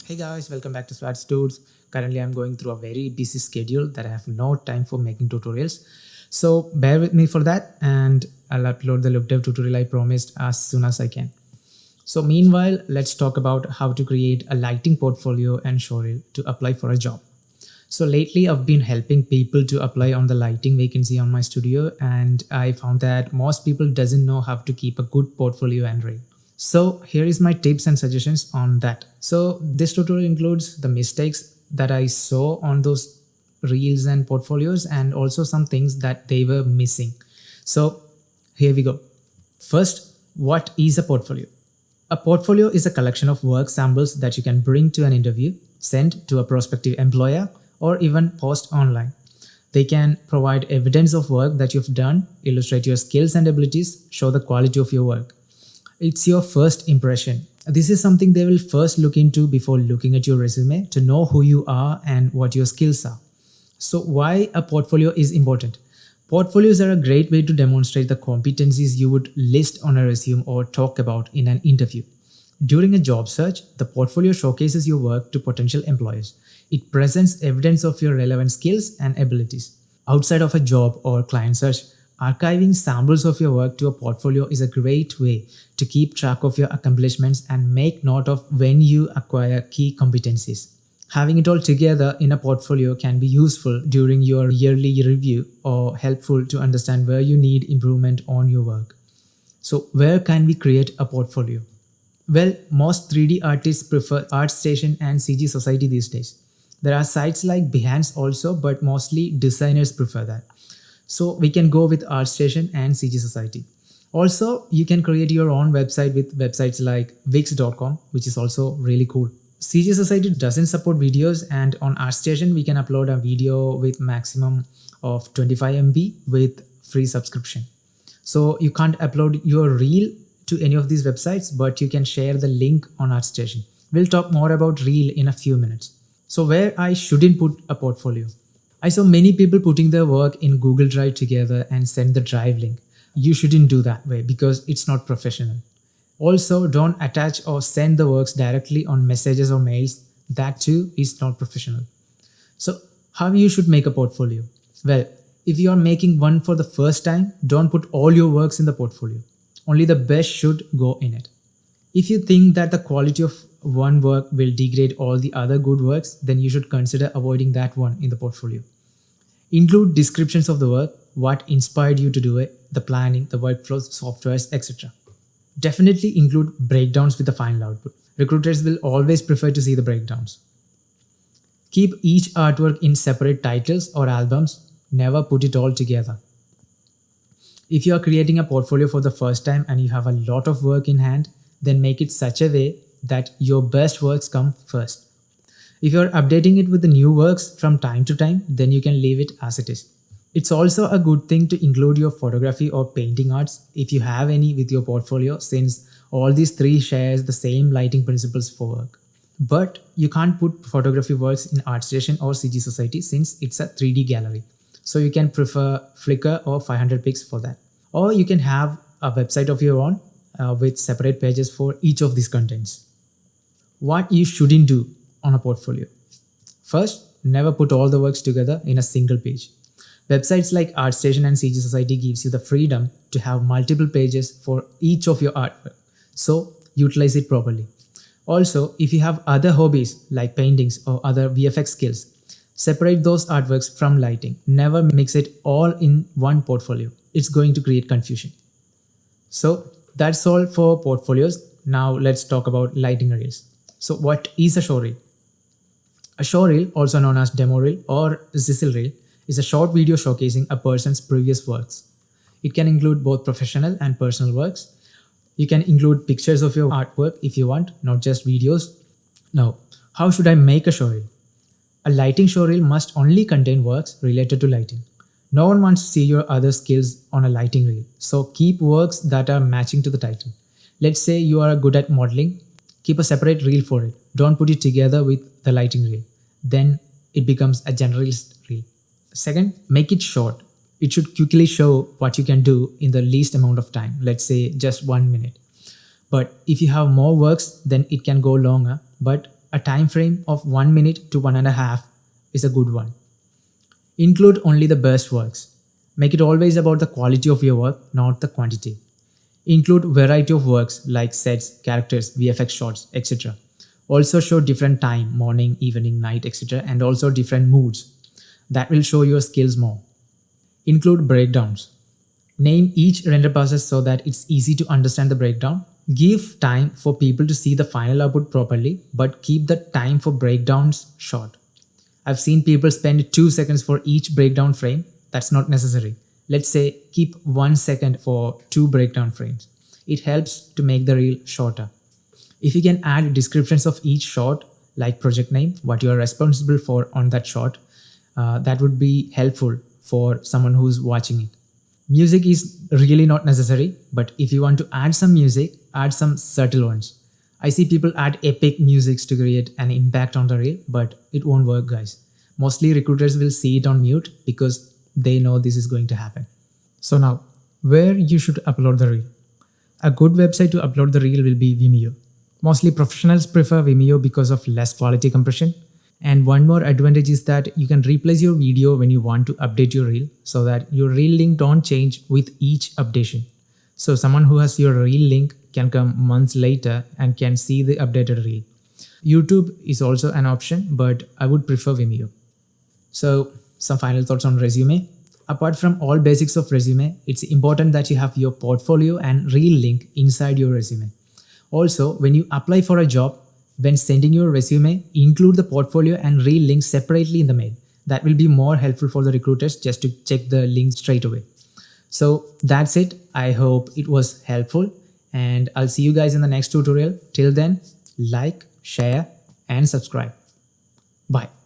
Hey guys, welcome back to Swats Dudes. Currently, I'm going through a very busy schedule that I have no time for making tutorials. So bear with me for that, and I'll upload the look dev tutorial I promised as soon as I can. So meanwhile, let's talk about how to create a lighting portfolio and showreel to apply for a job. So lately, I've been helping people to apply on the lighting vacancy on my studio, and I found that most people doesn't know how to keep a good portfolio and reel. So here is my tips and suggestions on that. So this tutorial includes the mistakes that I saw on those reels and portfolios, and also some things that they were missing. So here we go. First, what is a portfolio? A portfolio is a collection of work samples that you can bring to an interview, send to a prospective employer, or even post online. They can provide evidence of work that you've done, illustrate your skills and abilities, show the quality of your work. It's your first impression. This is something they will first look into before looking at your resume to know who you are and what your skills are. So, why a portfolio is important? Portfolios are a great way to demonstrate the competencies you would list on a resume or talk about in an interview. During a job search, the portfolio showcases your work to potential employers. It presents evidence of your relevant skills and abilities. Outside of a job or client search, archiving samples of your work to a portfolio is a great way to keep track of your accomplishments and make note of when you acquire key competencies. Having it all together in a portfolio can be useful during your yearly review or helpful to understand where you need improvement on your work. So, where can we create a portfolio? Well, most 3D artists prefer ArtStation and CG Society these days. There are sites like Behance also, but mostly designers prefer that. So we can go with ArtStation and CG Society. Also, you can create your own website with websites like Wix.com, which is also really cool. CG Society doesn't support videos, and on ArtStation we can upload a video with maximum of 25 MB with free subscription. So you can't upload your reel to any of these websites, but you can share the link on ArtStation. We'll talk more about reel in a few minutes. So where I shouldn't put a portfolio. I saw many people putting their work in Google Drive together and send the drive link. You shouldn't do that way because it's not professional. Also, don't attach or send the works directly on messages or mails. That too is not professional. So, how you should make a portfolio? Well, if you are making one for the first time, don't put all your works in the portfolio. Only the best should go in it. If you think that the quality of one work will degrade all the other good works, then you should consider avoiding that one in the portfolio. Include descriptions of the work, what inspired you to do it, the planning, the workflows, softwares, etc. Definitely include breakdowns with the final output. Recruiters will always prefer to see the breakdowns. Keep each artwork in separate titles or albums, never put it all together. If you are creating a portfolio for the first time and you have a lot of work in hand, then make it such a way that your best works come first. If you're updating it with the new works from time to time, then you can leave it as it is. It's also a good thing to include your photography or painting arts if you have any with your portfolio, since all these three shares the same lighting principles for work. But you can't put photography works in ArtStation or CG Society since it's a 3D gallery. So you can prefer Flickr or 500 pics for that. Or you can have a website of your own with separate pages for each of these contents. What you shouldn't do on a portfolio. First, never put all the works together in a single page. Websites like ArtStation and CG Society gives you the freedom to have multiple pages for each of your artwork. So, utilize it properly. Also, if you have other hobbies like paintings or other VFX skills, separate those artworks from lighting. Never mix it all in one portfolio. It's going to create confusion. So, that's all for portfolios. Now, let's talk about lighting reels. So, what is a showreel? A showreel, also known as demo reel or sizzle reel, is a short video showcasing a person's previous works. It can include both professional and personal works. You can include pictures of your artwork if you want, not just videos. Now, how should I make a showreel? A lighting showreel must only contain works related to lighting. No one wants to see your other skills on a lighting reel, so keep works that are matching to the title. Let's say you are good at modeling. Keep a separate reel for it. Don't put it together with the lighting reel. Then it becomes a generalist reel. Second, make it short. It should quickly show what you can do in the least amount of time. Let's say just 1 minute. But if you have more works, then it can go longer, but a time frame of 1 minute to 1.5 is a good one. Include only the best works. Make it always about the quality of your work, not the quantity. Include variety of works like sets, characters, VFX shots, etc. Also show different time, morning, evening, night, etc. and also different moods. That will show your skills more. Include breakdowns. Name each render process so that it's easy to understand the breakdown. Give time for people to see the final output properly, but keep the time for breakdowns short. I've seen people spend 2 seconds for each breakdown frame. That's not necessary. Let's say keep 1 second for 2 breakdown frames. It helps to make the reel shorter. If you can add descriptions of each shot, like project name, what you are responsible for on that shot, that would be helpful for someone who's watching it. Music is really not necessary, but if you want to add some music, add some subtle ones. I see people add epic musics to create an impact on the reel, but it won't work, guys. Mostly recruiters will see it on mute because they know this is going to happen. So now, where you should upload the reel? A good website to upload the reel will be Vimeo. Mostly professionals prefer Vimeo because of less quality compression. And one more advantage is that you can replace your video when you want to update your reel so that your reel link don't change with each updation. So someone who has your reel link can come months later and can see the updated reel. YouTube is also an option, but I would prefer Vimeo. So some final thoughts on resume. Apart from all basics of resume, it's important that you have your portfolio and reel link inside your resume. Also, when you apply for a job, when sending your resume, include the portfolio and reel link separately in the mail. That will be more helpful for the recruiters just to check the link straight away. So that's it. I hope it was helpful and I'll see you guys in the next tutorial. Till then, like, share and subscribe. Bye.